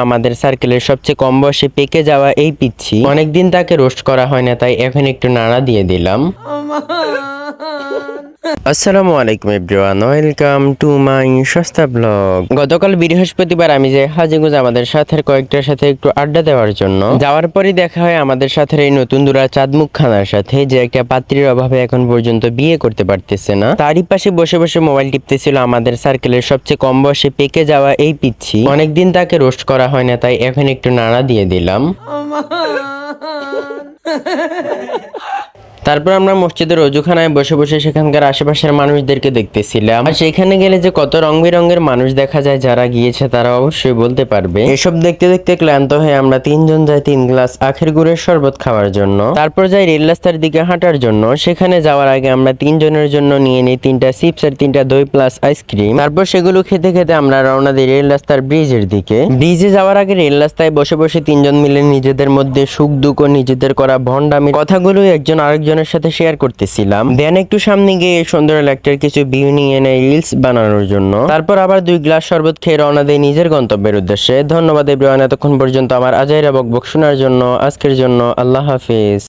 আমাদের সার্কেলের সবচেয়ে কম বয়সে পেকে যাওয়া এই পিচ্ছি, অনেকদিন তাকে রোস্ট করা হয় না, তাই এখন একটু নাড়া দিয়ে দিলাম। আসসালামু আলাইকুম এভরিওয়ান, ওয়েলকাম টু মাই সস্তা ব্লগ। গতকাল বৃহস্পতিবার আমি যে হাজিগঞ্জ আমাদের সাথের কয়েকটার সাথে একটু আড্ডা দেওয়ার জন্য যাওয়ার পরই দেখা হয় আমাদের সাথে এই নতুন দুরা চাঁদমুখ খানার সাথে, যে একটা পাত্রীর অভাবে এখন পর্যন্ত বিয়ে করতে পারতেছে না। তারই পাশে বসে বসে মোবাইল টিপতেছিল আমাদের সার্কেলের সবচেয়ে কম বয়সে পেকে যাওয়া এই পিচ্ছি, অনেকদিন তাকে রোস্ট করা হয় না, তাই এখন একটু নাড়া দিয়ে দিলাম। তারপর আমরা মসজিদের অজুখানায় বসে বসে সেখানকার আশেপাশের মানুষদেরকে দেখতেছিলাম। আর সেখানে গেলে যে কত রং বেরঙের মানুষ দেখা যায়, যারা গিয়েছে তারা অবশ্যই বলতে পারবে। এসব দেখতে দেখতে ক্লান্ত হয়ে আমরা তিনজন যাই 3 গ্লাস আখের গুড়ের শরবত খাওয়ার জন্য। তারপর যাই রেল রাস্তার দিকে হাঁটার জন্য। সেখানে যাওয়ার আগে আমরা 3 জনের জন্য নিয়ে নিই 3টা চিপস আর 3টা দই প্লাস আইসক্রিম। তারপর সেগুলো খেতে খেতে আমরা রওনা দিই রেল রাস্তার ব্রিজের দিকে। ব্রিজে যাওয়ার আগে রেল রাস্তায় বসে বসে 3 জন মিলে নিজেদের মধ্যে সুখ দুঃখ, নিজেদের করা ভণ্ডামি কথাগুলো একজন আরেকজনের সাথে শেয়ার করতেছিলাম। দেন একটু সামনে গিয়ে সুন্দর লাইটের কিছু ভিউ নিয়ে নেই রিলস বানানোর জন্য। তারপর আবার 2 গ্লাস শরবত খেয়ে রওনা দেই নিজের গন্তব্যের উদ্দেশ্যে। ধন্যবাদ এভরিওয়ান এতক্ষণ পর্যন্ত আমার আজাইরা বকবক শোনার জন্য। আজকের জন্য আল্লাহ হাফেজ।